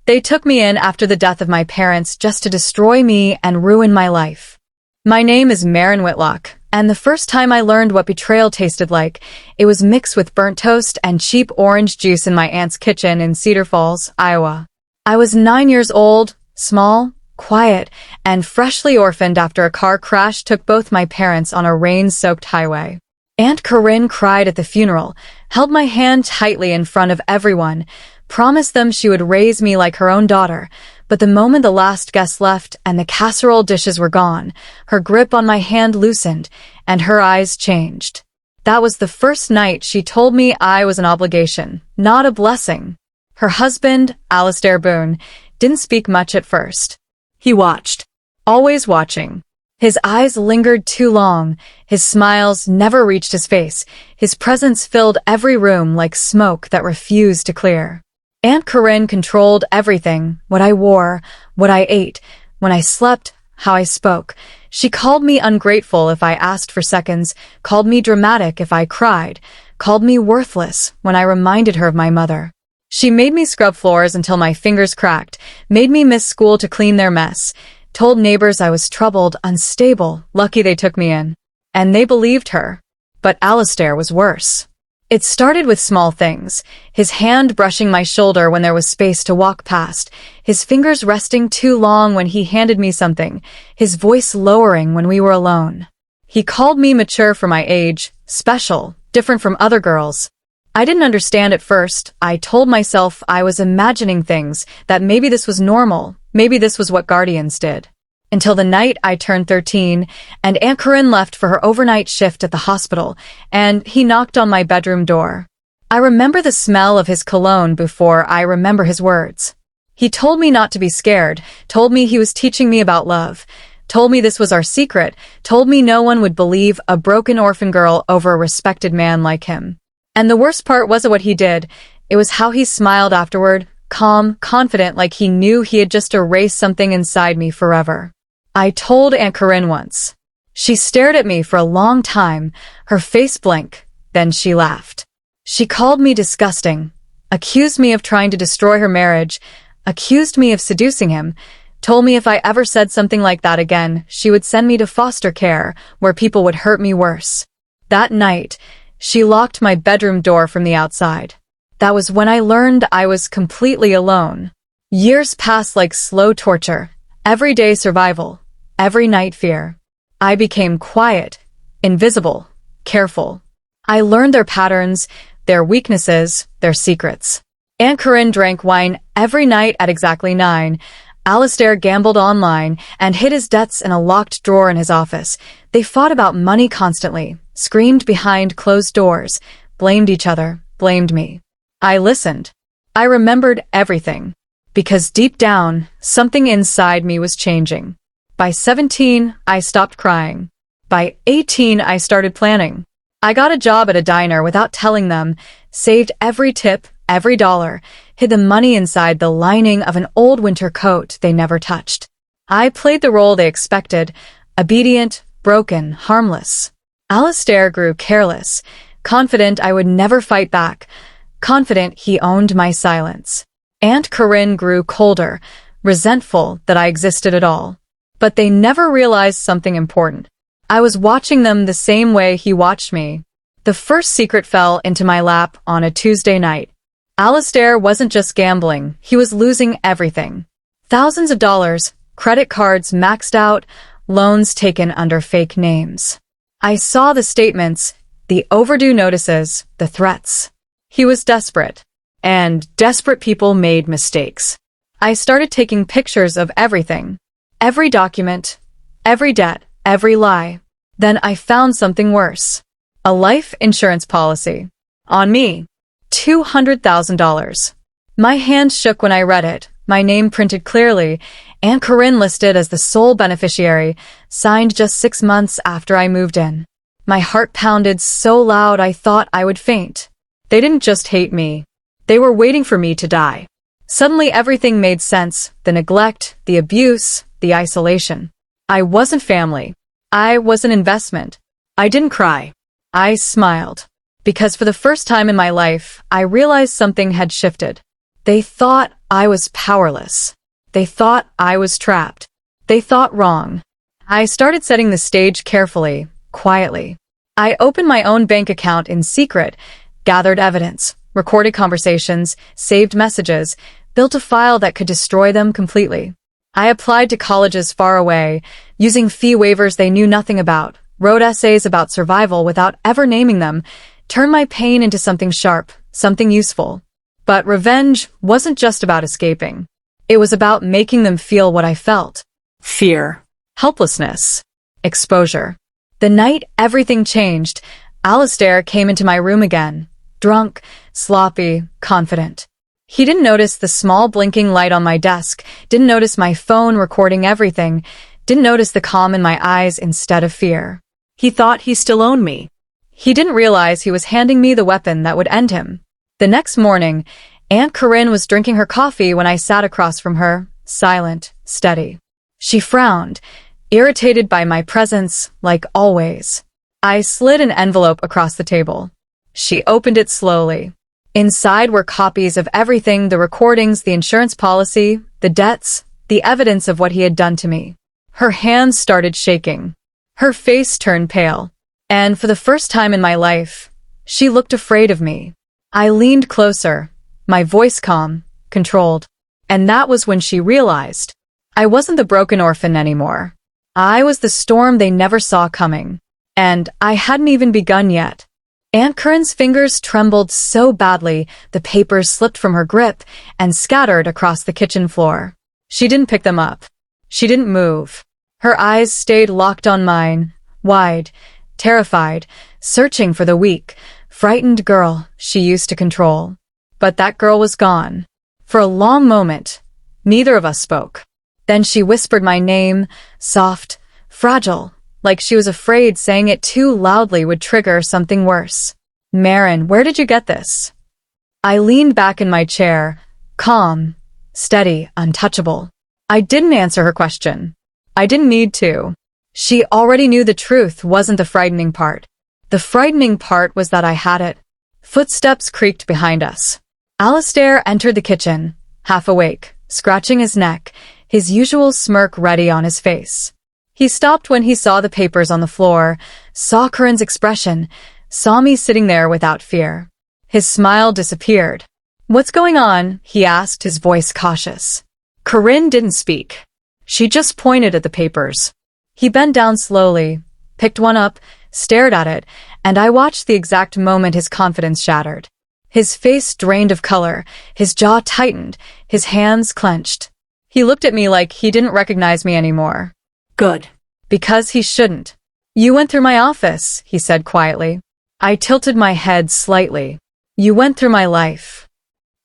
They took me in after the death of my parents just to destroy me and ruin my life. My name is Maren Whitlock, and the first time I learned what betrayal tasted like, it was mixed with burnt toast and cheap orange juice in my aunt's kitchen in Cedar Falls, Iowa. I was 9 years old, small, quiet, and freshly orphaned after a car crash took both my parents on a rain-soaked highway. Aunt Corinne cried at the funeral, held my hand tightly in front of everyone, promised them she would raise me like her own daughter, but the moment the last guest left and the casserole dishes were gone, her grip on my hand loosened and her eyes changed. That was the first night she told me I was an obligation, not a blessing. Her husband, Alistair Boone, didn't speak much at first. He watched, always watching. His eyes lingered too long, his smiles never reached his face, his presence filled every room like smoke that refused to clear. Aunt Corinne controlled everything, what I wore, what I ate, when I slept, how I spoke. She called me ungrateful if I asked for seconds, called me dramatic if I cried, called me worthless when I reminded her of my mother. She made me scrub floors until my fingers cracked, made me miss school to clean their mess, told neighbors I was troubled, unstable, lucky they took me in. And they believed her. But Alistair was worse. It started with small things, his hand brushing my shoulder when there was space to walk past, his fingers resting too long when he handed me something, his voice lowering when we were alone. He called me mature for my age, special, different from other girls. I didn't understand at first. I told myself I was imagining things, that maybe this was normal, maybe this was what guardians did. Until the night I turned 13, and Aunt Corinne left for her overnight shift at the hospital, and he knocked on my bedroom door. I remember the smell of his cologne before I remember his words. He told me not to be scared, told me he was teaching me about love, told me this was our secret, told me no one would believe a broken orphan girl over a respected man like him. And the worst part wasn't what he did, it was how he smiled afterward, calm, confident, like he knew he had just erased something inside me forever. I told Aunt Corinne once. She stared at me for a long time, her face blank, then she laughed. She called me disgusting, accused me of trying to destroy her marriage, accused me of seducing him, told me if I ever said something like that again, she would send me to foster care, where people would hurt me worse. That night, she locked my bedroom door from the outside. That was when I learned I was completely alone. Years passed like slow torture, everyday survival, every night fear. I became quiet, invisible, careful. I learned their patterns, their weaknesses, their secrets. Aunt Corinne drank wine every night at exactly 9. Alistair gambled online and hid his debts in a locked drawer in his office. They fought about money constantly, screamed behind closed doors, blamed each other, blamed me. I listened. I remembered everything. Because deep down, something inside me was changing. By 17, I stopped crying. By 18, I started planning. I got a job at a diner without telling them, saved every tip, every dollar, hid the money inside the lining of an old winter coat they never touched. I played the role they expected, obedient, broken, harmless. Alistair grew careless, confident I would never fight back, confident he owned my silence. Aunt Corinne grew colder, resentful that I existed at all. But they never realized something important. I was watching them the same way he watched me. The first secret fell into my lap on a Tuesday night. Alistair wasn't just gambling, he was losing everything. Thousands of dollars, credit cards maxed out, loans taken under fake names. I saw the statements, the overdue notices, the threats. He was desperate. And desperate people made mistakes. I started taking pictures of everything. Every document, every debt, every lie. Then I found something worse. A life insurance policy. On me. $200,000. My hand shook when I read it, my name printed clearly, Aunt Corinne listed as the sole beneficiary, signed just 6 months after I moved in. My heart pounded so loud I thought I would faint. They didn't just hate me. They were waiting for me to die. Suddenly everything made sense, the neglect, the abuse, the isolation. I wasn't family. I was an investment. I didn't cry. I smiled. Because for the first time in my life, I realized something had shifted. They thought I was powerless. They thought I was trapped. They thought wrong. I started setting the stage carefully, quietly. I opened my own bank account in secret, gathered evidence, recorded conversations, saved messages, built a file that could destroy them completely. I applied to colleges far away, using fee waivers they knew nothing about, wrote essays about survival without ever naming them, turned my pain into something sharp, something useful. But revenge wasn't just about escaping. It was about making them feel what I felt. Fear. Helplessness. Exposure. The night everything changed, Alistair came into my room again, drunk, sloppy, confident. He didn't notice the small blinking light on my desk, didn't notice my phone recording everything, didn't notice the calm in my eyes instead of fear. He thought he still owned me. He didn't realize he was handing me the weapon that would end him. The next morning, Aunt Corinne was drinking her coffee when I sat across from her, silent, steady. She frowned, irritated by my presence, like always. I slid an envelope across the table. She opened it slowly. Inside were copies of everything, the recordings, the insurance policy, the debts, the evidence of what he had done to me. Her hands started shaking. Her face turned pale. And for the first time in my life, she looked afraid of me. I leaned closer, my voice calm, controlled. And that was when she realized I wasn't the broken orphan anymore. I was the storm they never saw coming. And I hadn't even begun yet. Aunt Corinne's fingers trembled so badly, the papers slipped from her grip and scattered across the kitchen floor. She didn't pick them up. She didn't move. Her eyes stayed locked on mine, wide, terrified, searching for the weak, frightened girl she used to control. But that girl was gone. For a long moment, neither of us spoke. Then she whispered my name, soft, fragile, like she was afraid saying it too loudly would trigger something worse. Maren, where did you get this? I leaned back in my chair, calm, steady, untouchable. I didn't answer her question. I didn't need to. She already knew the truth wasn't the frightening part. The frightening part was that I had it. Footsteps creaked behind us. Alistair entered the kitchen, half awake, scratching his neck, his usual smirk ready on his face. He stopped when he saw the papers on the floor, saw Corinne's expression, saw me sitting there without fear. His smile disappeared. "What's going on?" he asked, his voice cautious. Corinne didn't speak. She just pointed at the papers. He bent down slowly, picked one up, stared at it, and I watched the exact moment his confidence shattered. His face drained of color, his jaw tightened, his hands clenched. He looked at me like he didn't recognize me anymore. "Good." "Because he shouldn't." "You went through my office," he said quietly. I tilted my head slightly. "You went through my life."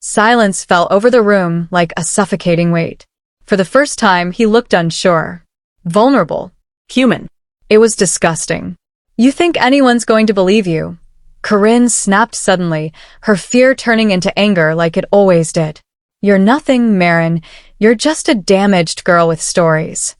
Silence fell over the room like a suffocating weight. For the first time, he looked unsure. Vulnerable. Human. It was disgusting. "You think anyone's going to believe you?" Corinne snapped suddenly, her fear turning into anger like it always did. "You're nothing, Maren. You're just a damaged girl with stories."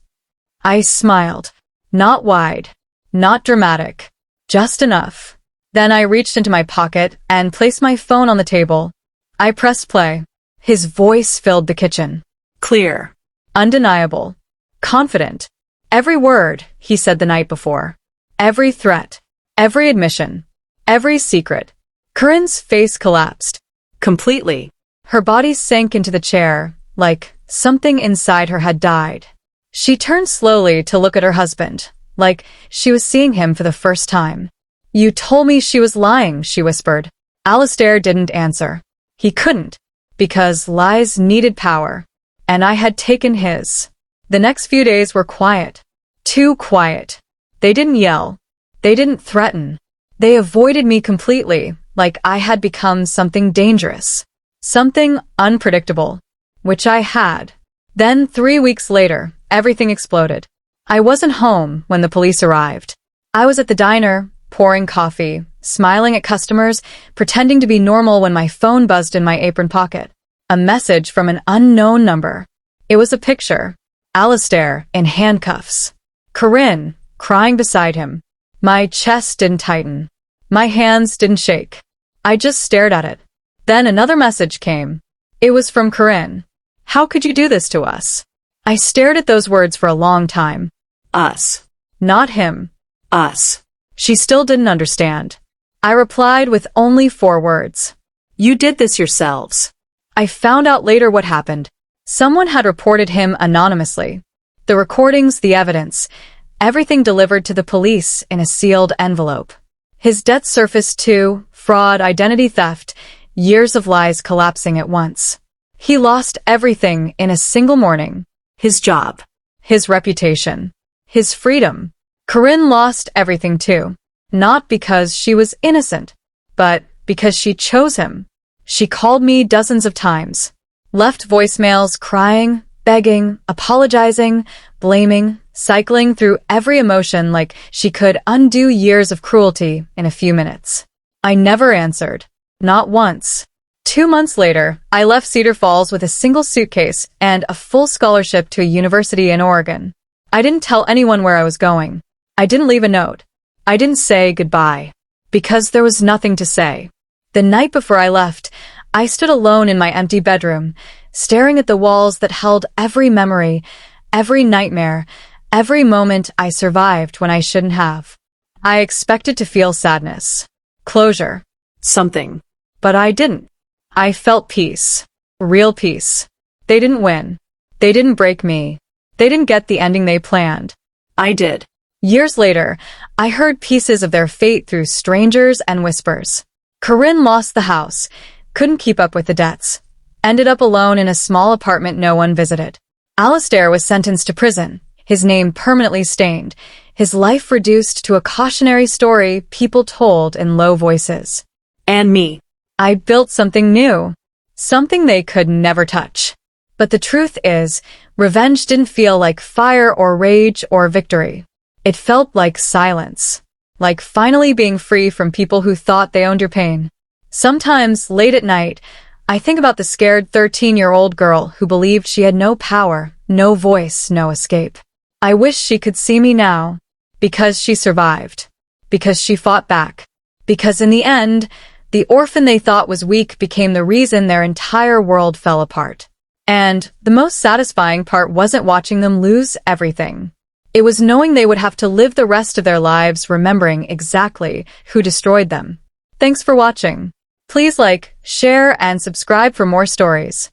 I smiled. Not wide, not dramatic, just enough. Then I reached into my pocket and placed my phone on the table. I pressed play. His voice filled the kitchen. Clear. Undeniable. Confident. Every word he said the night before. Every threat. Every admission. Every secret. Corinne's face collapsed. Completely. Her body sank into the chair, like something inside her had died. She turned slowly to look at her husband, like she was seeing him for the first time. "You told me she was lying," she whispered. Alistair didn't answer. He couldn't, because lies needed power, and I had taken his. The next few days were quiet. Too quiet. They didn't yell. They didn't threaten. They avoided me completely, like I had become something dangerous. Something unpredictable. Which I had. Then 3 weeks later, everything exploded. I wasn't home when the police arrived. I was at the diner, pouring coffee, smiling at customers, pretending to be normal when my phone buzzed in my apron pocket. A message from an unknown number. It was a picture. Alistair in handcuffs. Corinne crying beside him. My chest didn't tighten. My hands didn't shake. I just stared at it. Then another message came. It was from Corinne. How could you do this to us? I stared at those words for a long time. Us. Not him. Us. She still didn't understand. I replied with only 4 words. You did this yourselves. I found out later what happened. Someone had reported him anonymously. The recordings, the evidence, everything delivered to the police in a sealed envelope. His death surfaced too, fraud, identity theft, years of lies collapsing at once. He lost everything in a single morning. His job. His reputation. His freedom. Corinne lost everything too. Not because she was innocent, but because she chose him. She called me dozens of times, left voicemails crying, begging, apologizing, blaming, cycling through every emotion like she could undo years of cruelty in a few minutes. I never answered. Not once. 2 months later, I left Cedar Falls with a single suitcase and a full scholarship to a university in Oregon. I didn't tell anyone where I was going. I didn't leave a note. I didn't say goodbye. Because there was nothing to say. The night before I left, I stood alone in my empty bedroom, staring at the walls that held every memory, every nightmare, every moment I survived when I shouldn't have. I expected to feel sadness, closure, Something. but I didn't. I felt peace. Real peace. They didn't win. They didn't break me. They didn't get the ending they planned. I did. Years later, I heard pieces of their fate through strangers and whispers. Corinne lost the house, couldn't keep up with the debts, ended up alone in a small apartment no one visited. Alistair was sentenced to prison, his name permanently stained, his life reduced to a cautionary story people told in low voices. And me. I built something new, something they could never touch. But the truth is, revenge didn't feel like fire or rage or victory. It felt like silence, like finally being free from people who thought they owned your pain. Sometimes, late at night, I think about the scared 13-year-old girl who believed she had no power, no voice, no escape. I wish she could see me now, because she survived, because she fought back, because in the end, the orphan they thought was weak became the reason their entire world fell apart. And the most satisfying part wasn't watching them lose everything. It was knowing they would have to live the rest of their lives remembering exactly who destroyed them. Thanks for watching. Please like, share, and subscribe for more stories.